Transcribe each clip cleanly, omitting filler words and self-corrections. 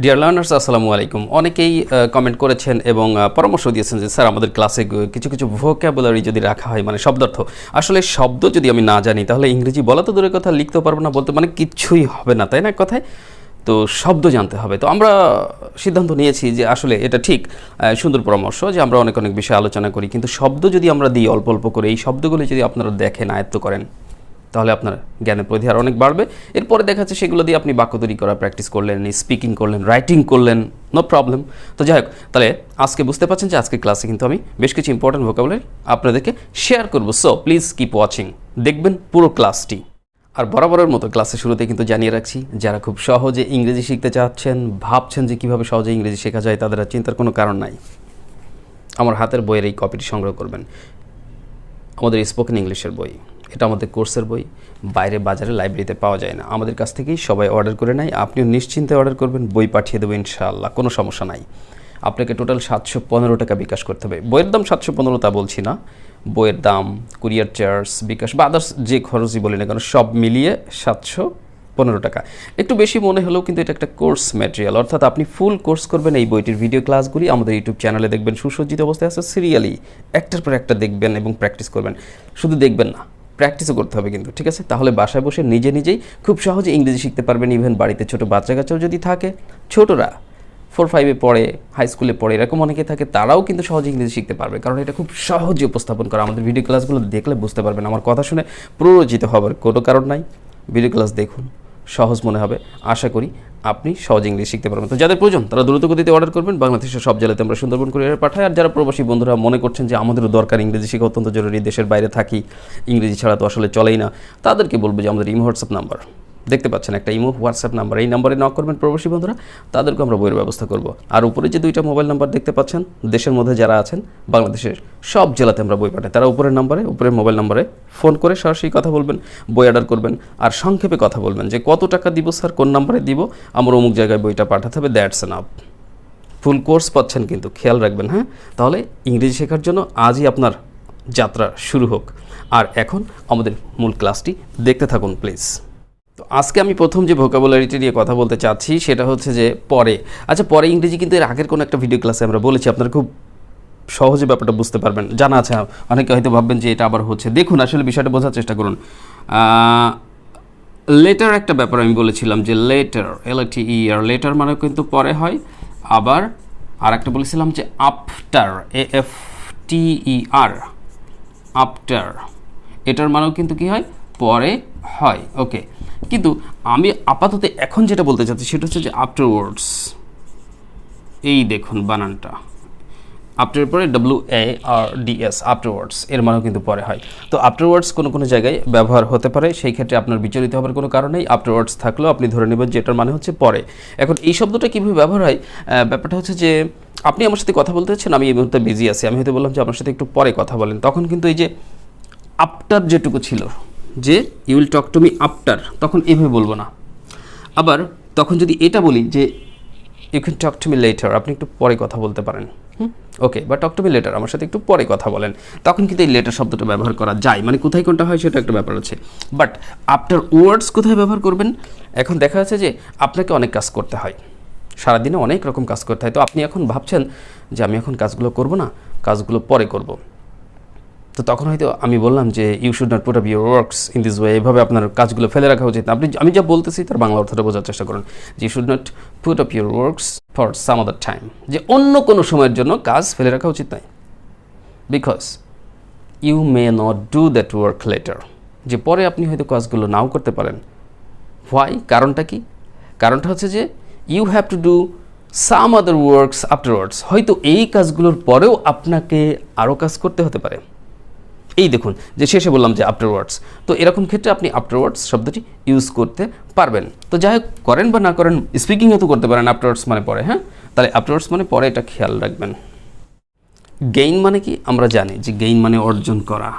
Dear learners আসসালামু আলাইকুম। অনেকেই কমেন্ট করেছেন এবং পরামর্শ দিয়েছেন যে স্যার আমাদের ক্লাসে কিছু কিছু ভোকাবুলারি যদি রাখা হয়, মানে শব্দার্থ, আসলে শব্দ যদি আমি না জানি তাহলে ইংরেজি বলা তো দূরের কথা, লিখতেও পারবো না, বলতে মানে কিচ্ছুই হবে না, তাই না? কথায় তো শব্দ জানতে হবে। তো আমরা সিদ্ধান্ত নিয়েছি যে আসলে এটা ঠিক সুন্দর পরামর্শ যে আমরা অনেক অনেক বিষয়ে আলোচনা করি, কিন্তু শব্দ যদি আমরা দিই অল্প অল্প করে, এই শব্দগুলো যদি আপনারা দেখেন, আয়ত্ত করেন, তাহলে আপনার জ্ঞানের পরিধি আর অনেক বাড়বে। এরপরে দেখা যাচ্ছে সেগুলো দিয়ে আপনি বাক্য তৈরি করা প্র্যাকটিস করলেন, স্পিকিং করলেন, রাইটিং করলেন, নো প্রবলেম। তো যাই হোক, তাহলে আজকে বুঝতে পারছেন যে আজকে ক্লাসে কিন্তু আমি বেশ কিছু ইম্পর্টেন্ট ভোকাবুলারি আপনাদেরকে শেয়ার করব। সো প্লিজ কিপ ওয়াচিং, দেখবেন পুরো ক্লাসটি। আর বরাবরের মতো ক্লাসের শুরুতে কিন্তু জানিয়ে রাখছি, যারা খুব সহজে ইংরেজি শিখতে চাচ্ছেন, ভাবছেন যে কীভাবে সহজে ইংরেজি শেখা যায়, তাদের আর চিন্তার কোনো কারণ নাই। আমার হাতের বইয়ের এই কপিটি সংগ্রহ করবেন, আমাদের স্পোকেন ইংলিশের বই। এটা আমাদের কোর্সের বই, বাইরে বাজারে লাইব্রেরিতে পাওয়া যায় না, আমাদের কাছ থেকেই সবাই অর্ডার করে নেয়। আপনিও নিশ্চিন্তে অর্ডার করবেন, বই পাঠিয়ে দেবো ইনশাআল্লাহ, কোনো সমস্যা নাই। আপনাকে টোটাল 715 টাকা বিকাশ করতে হবে। বইয়ের দাম 715 তা বলছি না, বইয়ের দাম, কুরিয়ার চার্জ, বিকাশ বা আদার্স যে খরচই বলি না কেন, সব মিলিয়ে 715 টাকা। একটু বেশি মনে হলেও কিন্তু এটা একটা কোর্স ম্যাটেরিয়াল, অর্থাৎ আপনি ফুল কোর্স করবেন। এই বইটির ভিডিও ক্লাসগুলি আমাদের ইউটিউব চ্যানেলে দেখবেন, সুসজ্জিত অবস্থায় আছে, সিরিয়ালি একটার পর একটা দেখবেন এবং প্র্যাকটিস করবেন। শুধু দেখবেন না, প্র্যাকটিসও করতে হবে কিন্তু, ঠিক আছে? তাহলে বাসায় বসে নিজে নিজেই খুব সহজে ইংরেজি শিখতে পারবেন। ইভেন বাড়িতে ছোটো বাচ্চা কাচ্চাও যদি থাকে, ছোটরা 4-5-এ পড়ে, হাই স্কুলে পড়ে, এরকম অনেকে থাকে, তারাও কিন্তু সহজে ইংরেজি শিখতে পারবে, কারণ এটা খুব সহজে উপস্থাপন করা। আমাদের ভিডিও ক্লাসগুলো দেখলে বুঝতে পারবেন, আমার কথা শুনে প্ররোচিত হবার কোনো কারণ নাই। ভিডিও ক্লাস দেখুন, সহজ মনে হবে। আশা করি আপনি সহজ ইংলিশ শিখতে পারবেন। তো যাদের প্রয়োজন তারা দ্রুত গতিতে অর্ডার করবেন। বাংলাদেশের সব জেলাতে আমরা সুন্দরবন কুরিয়ারে পাঠাই। আর যারা প্রবাসী বন্ধুরা মনে করছেন যে আমাদেরও দরকার, ইংরেজি শেখা অত্যন্ত জরুরি, দেশের বাইরে থাকি, ইংরেজি ছাড়া তো আসলে চলেই না, তাদেরকে বলবো যে আমাদের ইমো হোয়াটসঅ্যাপ নাম্বার দেখতে পাচ্ছেন, একটা ইমো হোয়াটসঅ্যাপ নাম্বার, এই নাম্বারে নক করবেন প্রবাসী বন্ধুরা, তাদেরকে আমরা বইয়ের ব্যবস্থা করব। আর উপরে যে 2টা মোবাইল নাম্বার দেখতে পাচ্ছেন, দেশের মধ্যে যারা আছেন, বাংলাদেশের সব জেলাতে আমরা বই পাঠাই, তারা উপরের নাম্বারে, উপরের মোবাইল নাম্বারে ফোন করে সরাসরি কথা বলবেন, বই অর্ডার করবেন, আর সংক্ষেপে কথা বলবেন যে কত টাকা দিব স্যার, কোন নাম্বারে দিব, আমার অমুক জায়গায় বইটা পাঠাতে হবে, দ্যাটস এনাফ। ফুল কোর্স পাচ্ছেন কিন্তু, খেয়াল রাখবেন। হ্যাঁ, তাহলে ইংরেজি শেখার জন্য আজই আপনার যাত্রা শুরু হোক। আর এখন আমাদের মূল ক্লাসটি দেখতে থাকুন প্লিজ। তো আজকে আমি প্রথম যে ভোকাবুলারিটি নিয়ে কথা বলতে চাচ্ছি সেটা হচ্ছে যে পরে। আচ্ছা, পরে ইংরেজি কিন্তু এর আগের কোনো একটা ভিডিও ক্লাসে আমরা বলেছি, আপনারা খুব সহজে ব্যাপারটা বুঝতে পারবেন, জানা আছে। অনেকে হয়তো ভাববেন যে এটা আবার হচ্ছে, দেখুন আসলে বিষয়টা বোঝার চেষ্টা করুন। লেটার একটা ব্যাপার আমি বলেছিলাম যে লেটার, LATER, লেটার মানে কিন্তু পরে হয়। আবার আর একটা বলেছিলাম যে আফটার, AFTER, আফটার, এটার মানেও কিন্তু কি হয়, পরে হয়। ওকে, কিন্তু আমি আপাতত এখন যেটা বলতে চাচ্ছি সেটা হচ্ছে যে আফটারওয়ার্ডস। এই দেখুন বানানটা, আফটার পরে WARDS, আফটারওয়ার্ডস, এর মানেও কিন্তু পরে হয়। তো আফটারওয়ার্ডস কোনো কোনো জায়গায় ব্যবহার হতে পারে, সেই ক্ষেত্রে আপনার বিচলিত হবার কোনো কারণ নেই। আফটারওয়ার্ডস থাকলেও আপনি ধরে নেবেন যে এটার মানে হচ্ছে পরে। এখন এই শব্দটা কীভাবে ব্যবহার হয়, ব্যাপারটা হচ্ছে যে আপনি আমার সাথে কথা বলতে চাচ্ছেন, আমি এই মুহূর্তে বিজি আছি, আমি হয়তো বললাম যে আপনার সাথে একটু পরে কথা বলেন, তখন কিন্তু এই যে আফটার যেটুকু ছিল, যে you will talk to me after, তখন এভাবে বলবো না। আবার তখন যদি এটা বলি যে you can talk to me later, আপনি একটু পরে কথা বলতে পারেন, ওকে, বা টক টু মি লেটার, আমার সাথে একটু পরে কথা বলেন, তখন কিন্তু এই লেটার শব্দটা ব্যবহার করা যায়। মানে কোথায় কোনটা হয় সেটা একটা ব্যাপার আছে। বাট আফটার ওয়ার্ডস কোথায় ব্যবহার করবেন? এখন দেখা যাচ্ছে যে আপনাকে অনেক কাজ করতে হয়, সারাদিনে অনেক রকম কাজ করতে হয়। তো আপনি এখন ভাবছেন যে আমি এখন কাজগুলো করব না, কাজগুলো পরে করব। তো তখন হয়তো আমি বললাম যে you should not put up your works in this way, এভাবে আপনার কাজগুলো ফেলে রাখা উচিত। আমি যা বলতেছি তার বাংলা অর্থটা বোঝার চেষ্টা করুন, যে you should not put up your works for some other time, যে অন্য কোনো সময়ের জন্য কাজ ফেলে রাখা উচিত নয়। Because you may not do that work later, যে পরে আপনি হয়তো কাজগুলো নাও করতে পারেন। হোয়াই? কারণটা কি? কারণটা হচ্ছে যে you have to do some other works afterwards, হয়তো এই কাজগুলোর পরেও আপনাকে আরও কাজ করতে হতে পারে। এই দেখুন যে শেষে বললাম যে আফটারওয়ার্ডস, তো এরকম ক্ষেত্রে আপনি আফটারওয়ার্ডস শব্দটি ইউজ করতে পারবেন। তো যাই হোক, করেন বা না করেন, স্পিকিংও তো করতে পারেন, আফটারওয়ার্ডস মানে পরে। হ্যাঁ, তাহলে আফটারওয়ার্ডস মানে পরে, এটা খেয়াল রাখবেন। গেইন মানে কি? আমরা জানি যে গেইন মানে অর্জন করা,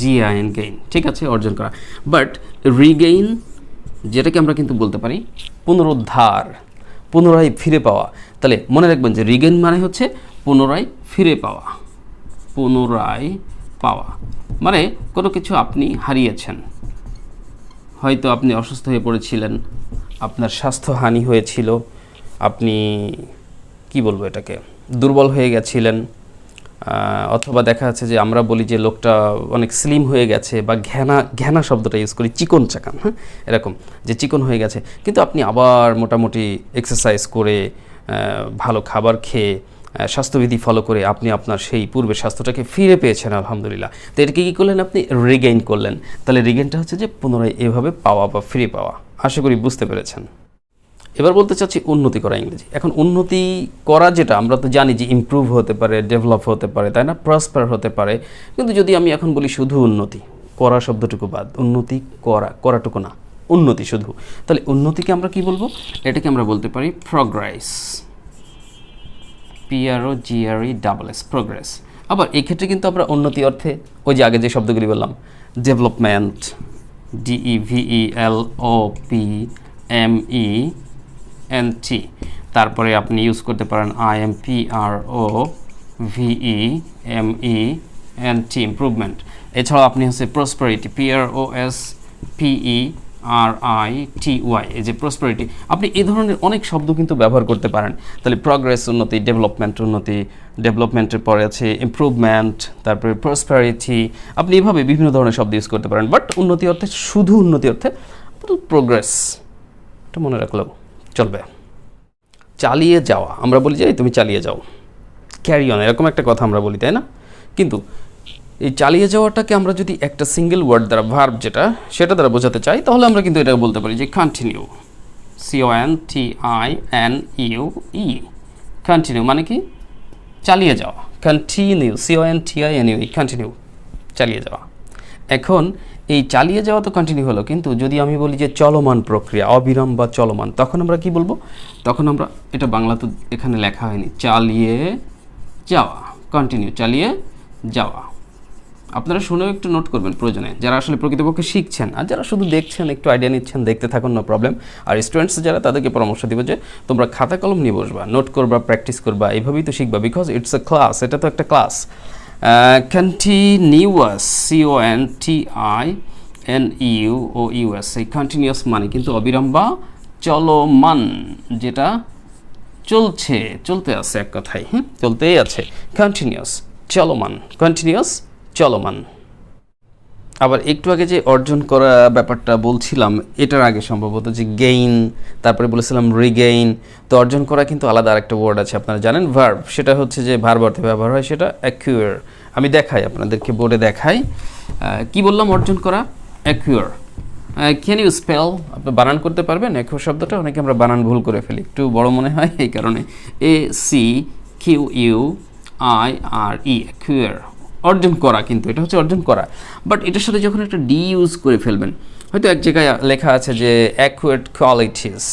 GAIN, গেইন, ঠিক আছে, অর্জন করা। বাট রিগেইন, যেটাকে আমরা কিন্তু বলতে পারি পুনরুদ্ধার, পুনরায় ফিরে পাওয়া। তাহলে মনে রাখবেন যে রিগেইন মানে হচ্ছে পুনরায় ফিরে পাওয়া, পুনরায় পাওয়া মানে কোনো কিছু আপনি হারিয়েছেন, হয়তো আপনি অসুস্থ হয়ে পড়েছিলেন, আপনার স্বাস্থ্যহানি হয়েছিল, আপনি কি বলবো এটাকে দুর্বল হয়ে গেছিলেন, অথবা দেখা যাচ্ছে যে আমরা বলি যে লোকটা অনেক স্লিম হয়ে গেছে, বা ঘেনা শব্দটা ইউজ করি, চিকন চাকান, হ্যাঁ, এরকম যে চিকন হয়ে গেছে, কিন্তু আপনি আবার মোটামুটি এক্সারসাইজ করে ভালো খাবার খেয়ে স্বাস্থ্যবিধি ফলো করে আপনি আপনার সেই পূর্বের স্বাস্থ্যটাকে ফিরে পেয়েছেন আলহামদুলিল্লাহ। তো এটাকে কী করলেন, আপনি রিগেইন করলেন। তাহলে রিগেইনটা হচ্ছে যে পুনরায় এভাবে পাওয়া বা ফিরে পাওয়া। আশা করি বুঝতে পেরেছেন। এবার বলতে চাচ্ছি উন্নতি করা ইংরেজি। এখন উন্নতি করা যেটা আমরা তো জানি যে ইমপ্রুভ হতে পারে, ডেভেলপ হতে পারে, তাই না, প্রসপার হতে পারে। কিন্তু যদি আমি এখন বলি শুধু উন্নতি, করা শব্দটুকু বাদ, উন্নতি করাটুকু না, উন্নতি শুধু, তাহলে উন্নতিকে আমরা কি বলবো? এটাকে আমরা বলতে পারি প্রোগ্রেস, PROGRESS, প্রোগ্রেস। আবার এই ক্ষেত্রে কিন্তু আমরা উন্নতি অর্থে ওই যে আগে যে শব্দগুলি বললাম, ডেভেলপমেন্ট, DEVELOPMENT, তারপরে আপনি ইউজ করতে পারেন IMPROVEMENT, ইমপ্রুভমেন্ট। এছাড়াও আপনি হচ্ছে প্রসপারিটি, PROSPERITY, এই যে প্রসপারিটি, আপনি এই ধরনের অনেক শব্দ কিন্তু ব্যবহার করতে পারেন। তাহলে প্রোগ্রেস উন্নতি, ডেভেলপমেন্ট উন্নতি, ডেভেলপমেন্টের পরে আছে ইমপ্রুভমেন্ট, তারপরে প্রসপারিটি, আপনি এভাবে বিভিন্ন ধরনের শব্দ ইউজ করতে পারেন। বাট উন্নতি অর্থে, শুধু উন্নতি অর্থে প্রোগ্রেস, এটা মনে রাখলেও চলবে। চালিয়ে যাওয়া, আমরা বলি যে তুমি চালিয়ে যাও, ক্যারি অন, এরকম একটা কথা আমরা বলি, তাই না? কিন্তু এই চালিয়ে যাওয়াটাকে আমরা যদি একটা সিঙ্গেল ওয়ার্ড দ্বারা, ভার্ব যেটা, সেটা দ্বারা বোঝাতে চাই, তাহলে আমরা কিন্তু এটাকে বলতে পারি যে কন্টিনিউ, CONTINUE, কন্টিনিউ মানে কি? চালিয়ে যাওয়া। কন্টিনিউ, CONTINUE, কন্টিনিউ, চালিয়ে যাওয়া। এখন এই চালিয়ে যাওয়া তো কন্টিনিউ হলো, কিন্তু যদি আমি বলি যে চলমান প্রক্রিয়া, অবিরাম বা চলমান, তখন আমরা কি বলবো? তখন আমরা, এটা বাংলা তো এখানে লেখা হয়নি, চালিয়ে যাওয়া, কন্টিনিউ, চালিয়ে যাওয়া। আপনারা শুনেও একটু নোট করবেন প্রয়োজনে, যারা আসলে প্রকৃতপক্ষে শিখছেন, আর যারা শুধু দেখছেন, একটু আইডিয়া নিচ্ছেন, দেখতে থাকুন, নো প্রবলেম। আর স্টুডেন্টস যারা, তাদেরকে পরামর্শ দিব যে তোমরা খাতা কলম নিয়ে বসবা, নোট করবা, প্র্যাকটিস করবা, এইভাবেই তো শিখবা, বিকজ ইটস এ ক্লাস, এটা তো একটা ক্লাস। কন্টিনিউয়াস, CONTINUOUS, এই কন্টিনিউয়াস মানে কিন্তু অবিরাম বা চলমান, যেটা চলতে আছে, এক কথায়, হ্যাঁ, চলতেই আছে, কন্টিনিউয়াস, চলমান, কন্টিনিউয়াস, চলমান। আবার একটু আগে যে অর্জন করা ব্যাপারটা বলছিলাম, এটার আগে সম্ভবত যে গেইন, তারপরে বলেছিলাম রিগেইন। তো অর্জন করা কিন্তু আলাদা আরেকটা ওয়ার্ড আছে, আপনারা জানেন, ভার্ব। সেটা হচ্ছে যে ভার্ব অর্থে ব্যবহার হয়, সেটা অ্যাকুয়ার। আমি দেখাই আপনাদেরকে, বোর্ডে দেখাই। কি বললাম? অর্জন করা, অ্যাকুয়ার। Can you spell? আপনি বানান করতে পারবেন অ্যাকুয়ার শব্দটা? অনেকে আমরা বানান ভুল করে ফেলি, একটু বড় মনে হয়, এই কারণে। ACQUIRE, অ্যাকুয়ার, অর্জন করা, কিন্তু এটা হচ্ছে অর্জন করা। বাট এটার সাথে যখন একটা ডি ইউজ করে ফেলবেন, হয়তো এক জায়গায় লেখা আছে যে অ্যাকুয়ার্ড কোয়ালিটিস,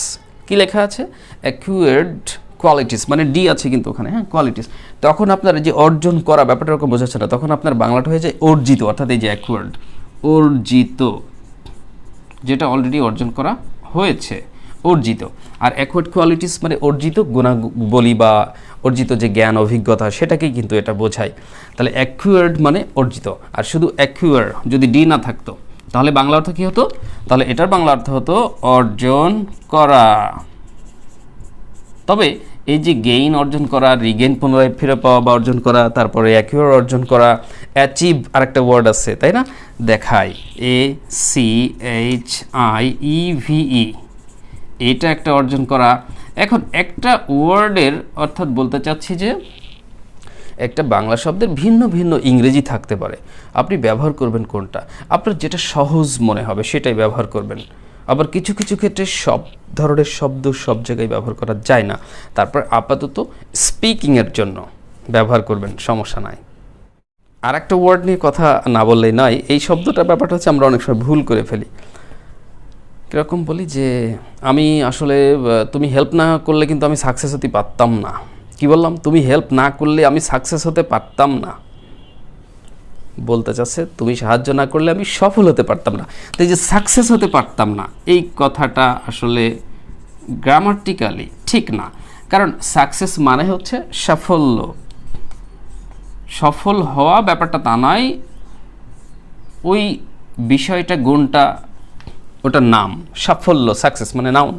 কি লেখা আছে? অ্যাকুয়ার্ড কোয়ালিটিস, মানে ডি আছে কিন্তু ওখানে, হ্যাঁ, কোয়ালিটিস। তখন আপনার যে অর্জন করা ব্যাপারটা ওরকম বোঝাচ্ছে না, তখন আপনার বাংলাটা হয়ে যায় অর্জিত, অর্থাৎ এই যে অ্যাকুয়ার্ড, অর্জিত, যেটা অলরেডি অর্জন করা হয়েছে, অর্জিত। আর অ্যাকুয়ার্ড কোয়ালিটিস মানে অর্জিত গুণাবলী বা অর্জিত যে জ্ঞান, অভিজ্ঞতা, সেটাকেই কিন্তু এটা বোঝায়। তাহলে অ্যাকুয়ার্ড মানে অর্জিত। আর শুধু অ্যাকুয়ার যদি ডি না থাকতো, তাহলে বাংলা অর্থ কী হতো? তাহলে এটার বাংলা অর্থ হতো অর্জন করা। তবে এই যে গেইন, অর্জন করা, রিগেইন, পুনরায় ফিরে পাওয়া বা অর্জন করা, তারপরে অ্যাকুয়ার, অর্জন করা, অ্যাচিভ আরেকটা ওয়ার্ড আছে, তাই না? দেখাই, ACHIEVE, এটা একটা অর্জন করা। এখন একটা ওয়ার্ডের, অর্থাৎ বলতে চাচ্ছি যে একটা বাংলা শব্দের ভিন্ন ভিন্ন ইংরেজি থাকতে পারে, আপনি ব্যবহার করবেন কোনটা? আপনার যেটা সহজ মনে হবে সেটাই ব্যবহার করবেন। আবার কিছু কিছু ক্ষেত্রে সব ধরনের শব্দ সব জায়গায় ব্যবহার করা যায় না, তারপর আপাতত স্পিকিংয়ের জন্য ব্যবহার করবেন, সমস্যা নাই। আর একটা ওয়ার্ড নিয়ে কথা না বললেই নয়, এই শব্দটা ব্যাপারটা হচ্ছে আমরা অনেক সময় ভুল করে ফেলি। কীরকম বলি যে আমি আসলে, তুমি হেল্প না করলে কিন্তু আমি সাকসেস হতে পারতাম না। কি বললাম? তুমি হেল্প না করলে আমি সাকসেস হতে পারতাম না। বলতে চাচ্ছে তুমি সাহায্য না করলে আমি সফল হতে পারতাম না। তো এই যে সাকসেস হতে পারতাম না, এই কথাটা আসলে গ্রামাটিক্যালি ঠিক না। কারণ সাকসেস মানে হচ্ছে সাফল্য, সফল হওয়া ব্যাপারটা তা নয়, ওই বিষয়টা, গুণটা, ওটা নাম। সাফল্য, সাকসেস মানে নাউন,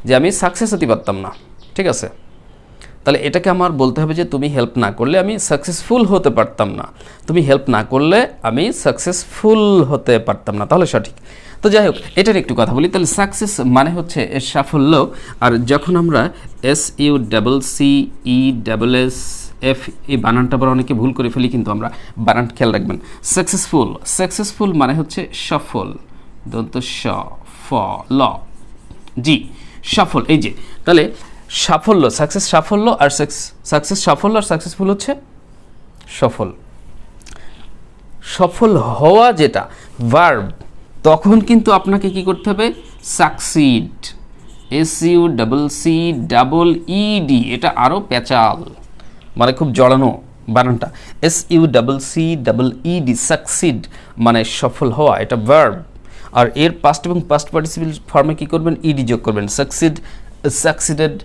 যে আমি সাকসেস হতে পারতাম না, ঠিক আছে? তাহলে এটাকে আমার বলতে হবে যে তুমি হেল্প না করলে আমি সাকসেসফুল হতে পারতাম না, তুমি হেল্প না করলে আমি সাকসেসফুল হতে পারতাম না, তাহলে সঠিক। তো যাই হোক, এটার একটু কথা বলি। তাহলে সাকসেস মানে হচ্ছে সাফল্য, আর যখন আমরা SUCCESS এই বানানটা আবার অনেকে ভুল করে ফেলি, কিন্তু আমরা বানান খেয়াল রাখবেন। সাকসেসফুল, সাকসেসফুল মানে হচ্ছে সফল, দন্ত স ফ ল জি, সফল। এই যে তাহলে সাফল্য, সাকসেস সাফল্য, আর সাকসেস সাফল্য, আর সাকসেসফুল হচ্ছে সফল। সফল হওয়া যেটা ভার্ব, তখন কিন্তু আপনাকে কি করতে হবে? সাকসিড, SUCCED, এটা আরও প্যাচাল, মানে খুব জড়ানো বানানটা। SUCCED, সাকসিড মানে সফল হওয়া, এটা ভার্ব। আর এর পাস্ট এবং পাস্ট পার্টিসিপল ফর্মে কি করবেন? ইডি যোগ করবেন। সাকসিড, সাকসিডেড,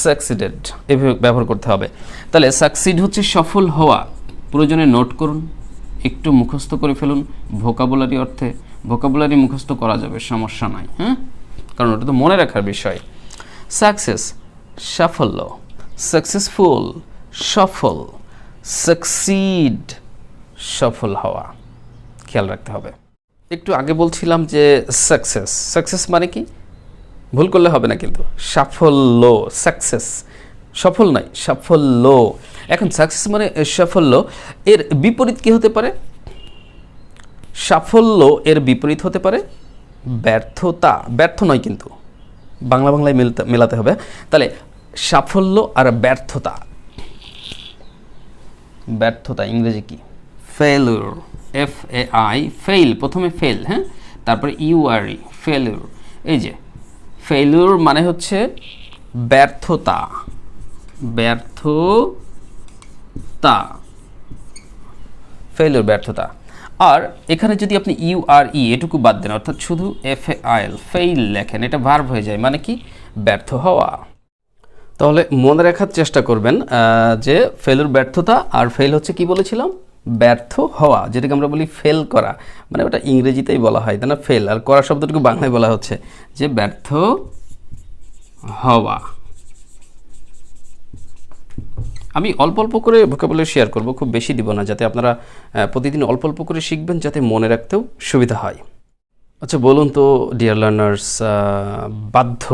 সাকসিডেড এভাবে ব্যবহার করতে হবে। তাহলে সাকসিড হচ্ছে সফল হওয়া, প্রয়োজনে নোট করুন, একটু মুখস্থ করে ফেলুন ভোকাবুলারি অর্থে। ভোকাবুলারি মুখস্থ করা যাবে, সমস্যা নাই, হ্যাঁ, কারণ ওটা তো মনে রাখার বিষয়। সাকসেস সাফল্য, সাকসেসফুল সফল, সাকসিড সফল হওয়া, খেয়াল রাখতে হবে। একটু আগে বলছিলাম যে সাকসেস, সাকসেস মানে কি? ভুল করলে হবে না কিন্তু, সাফল্য, সাকসেস সফল নয়, সাফল্য। এখন সাকসেস মানে সাফল্য, এর বিপরীত কি হতে পারে? সাফল্য এর বিপরীত হতে পারে ব্যর্থতা, ব্যর্থ নয় কিন্তু, বাংলায় মেলাতে হবে। তাহলে সাফল্য আর ব্যর্থতা, ব্যর্থতা ইংরেজি কি? ফেলিউর, FAI, ফেইল, প্রথমে ফেল, হ্যাঁ, তারপরে URE, ফেলিউর। এই যে ফেলিউর মানে হচ্ছে ব্যর্থতা, ব্যর্থতা, ফেলিউর ব্যর্থতা। আর এখানে যদি আপনি URE এটুকু বাদ দেন, অর্থাৎ শুধু FAIL, ফেইল লেখেন, এটা ভার্ব হয়ে যায়, মানে কি? ব্যর্থ হওয়া। তাহলে মনে রাখার চেষ্টা করবেন যে ফেলিউর ব্যর্থতা, আর ফেল হচ্ছে কি বলেছিলাম? ব্যর্থ হওয়া, যেটাকে আমরা বলি ফেল করা, মানে ওটা ইংরেজিতেই বলা হয়, তাই না? ফেল, আর করা শব্দটুকু বাংলায় বলা হচ্ছে যে ব্যর্থ হওয়া। আমি অল্প অল্প করে ভোকাবুলারি শেয়ার করব, খুব বেশি দিব না, যাতে আপনারা প্রতিদিন অল্প অল্প করে শিখবেন, যাতে মনে রাখতেও সুবিধা হয়। আচ্ছা বলুন তো ডিয়ার লার্নার্স, বাধ্য,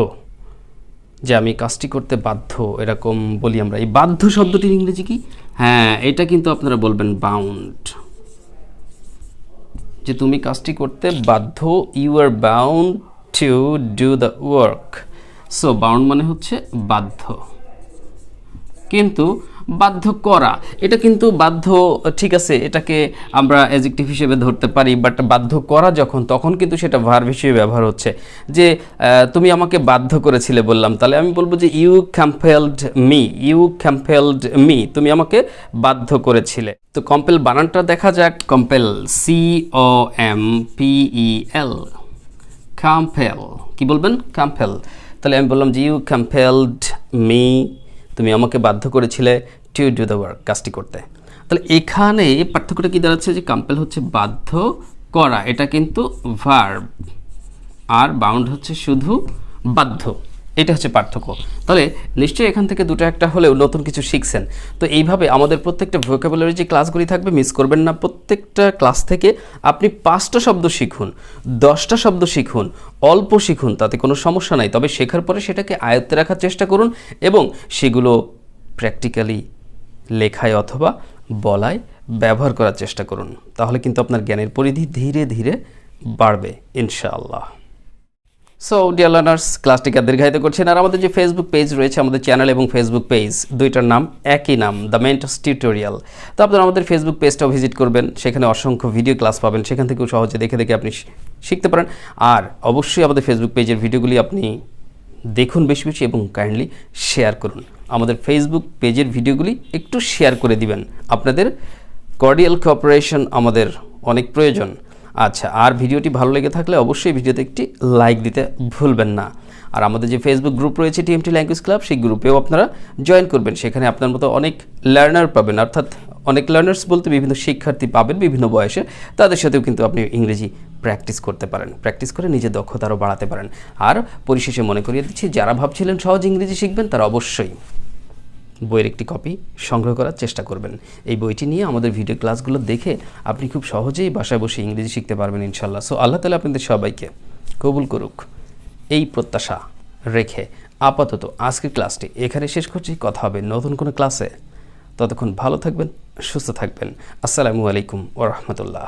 যে আমি কাজটি করতে বাধ্য, এরকম বলি আমরা। এই বাধ্য শব্দটির ইংরেজি কি? হ্যাঁ, এটা কিন্তু আপনারা বলবেন বাউন্ড, যে তুমি কাজটি করতে বাধ্য, you are bound to do the work. So bound মানে হচ্ছে বাধ্য, কিন্তু বাধ্য করা, এটা কিন্তু বাধ্য, ঠিক আছে, এটাকে আমরা অ্যাডজেক্টিভ হিসেবে ধরতে পারি, বাট বাধ্য করা যখন, তখন কিন্তু সেটা ভার্ব হিসেবে ব্যবহার হচ্ছে। যে তুমি আমাকে বাধ্য করেছিলে বললাম, তাহলে আমি বলবো যে you compelled me, you compelled me, তুমি আমাকে বাধ্য করেছিলে। তো কম্পেল বানানটা দেখা যাক। কম্পেল, COMPEL, কম্পেল, কি বলবেন? কম্পেল। তাহলে আমি বললাম যে ইউ কম্পেলড মি, তুমি আমাকে বাধ্য করেছিলে টু ডু দ্য ওয়ার্ক, কাজটি করতে। তাহলে এখানে পার্থক্যটা কি দাঁড়াচ্ছে? যে কম্পেল হচ্ছে বাধ্য করা, এটা কিন্তু ভার্ব, আর বাউন্ড হচ্ছে শুধু বাধ্য, এটা হচ্ছে পার্থক্য। তাহলে নিশ্চয়ই এখান থেকে দুটো একটা হলেও নতুন কিছু শিখছেন। তো এইভাবে আমাদের প্রত্যেকটা ভোকাবুলারি যে ক্লাসগুলি থাকবে, মিস করবেন না। প্রত্যেকটা ক্লাস থেকে আপনি 5টা শব্দ শিখুন, 10টা শব্দ শিখুন, অল্প শিখুন, তাতে কোনো সমস্যা নাই। তবে শেখার পরে সেটাকে আয়ত্তে রাখার চেষ্টা করুন এবং সেগুলো প্র্যাকটিক্যালি লেখায় অথবা বলায় ব্যবহার করার চেষ্টা করুন। তাহলে কিন্তু আপনার জ্ঞানের পরিধি ধীরে ধীরে বাড়বে ইনশাআল্লাহ। সো ডিয়ার লার্নার্স, ক্লাসটিকে দীর্ঘায়িত করছেন। আর আমাদের যে ফেসবুক পেজ রয়েছে, আমাদের চ্যানেল এবং ফেসবুক পেজ দুইটার নাম একই নাম, দ্য মেন্টস টিউটোরিয়াল। তো আপনারা আমাদের ফেসবুক পেজটাও ভিজিট করবেন, সেখানে অসংখ্য ভিডিও ক্লাস পাবেন, সেখান থেকেও সহজে দেখে দেখে আপনি শিখতে পারেন। আর অবশ্যই আমাদের ফেসবুক পেজের ভিডিওগুলি আপনি দেখুন বেশি বেশি এবং কাইন্ডলি শেয়ার করুন। আমাদের ফেসবুক পেজের ভিডিওগুলি একটু শেয়ার করে দিবেন, আপনাদের কর্ডিয়াল কোঅপারেশন আমাদের অনেক প্রয়োজন। আচ্ছা, আর ভিডিওটি ভালো লেগে থাকলে অবশ্যই ভিডিওতে একটি লাইক দিতে ভুলবেন না। আর আমাদের যে ফেসবুক গ্রুপ রয়েছে TMT ল্যাঙ্গুয়েজ ক্লাব, সেই গ্রুপেও আপনারা জয়েন করবেন। সেখানে আপনার মতো অনেক লার্নার পাবেন, অর্থাৎ অনেক লার্নার্স বলতে বিভিন্ন শিক্ষার্থী পাবেন বিভিন্ন বয়সে, তাদের সাথেও কিন্তু আপনি ইংরেজি প্র্যাকটিস করতে পারেন, প্র্যাকটিস করে নিজের দক্ষতা আরও বাড়াতে পারেন। আর পরিশেষে মনে করিয়ে দিচ্ছি, যারা ভাবছিলেন সহজ ইংরেজি শিখবেন তারা অবশ্যই বইয়ের একটি কপি সংগ্রহ করার চেষ্টা করবেন। এই বইটি নিয়ে আমাদের ভিডিও ক্লাসগুলো দেখে আপনি খুব সহজেই বাসায় বসে ইংরেজি শিখতে পারবেন ইনশাল্লাহ। সো আল্লাহ তাআলা আপনাদের সবাইকে কবুল করুক, এই প্রত্যাশা রেখে আপাতত আজকের ক্লাসটি এখানে শেষ করছি। কথা হবে নতুন কোনো ক্লাসে, ততক্ষণ ভালো থাকবেন, সুস্থ থাকবেন। আসসালামু আলাইকুম ওয়া রাহমাতুল্লাহ।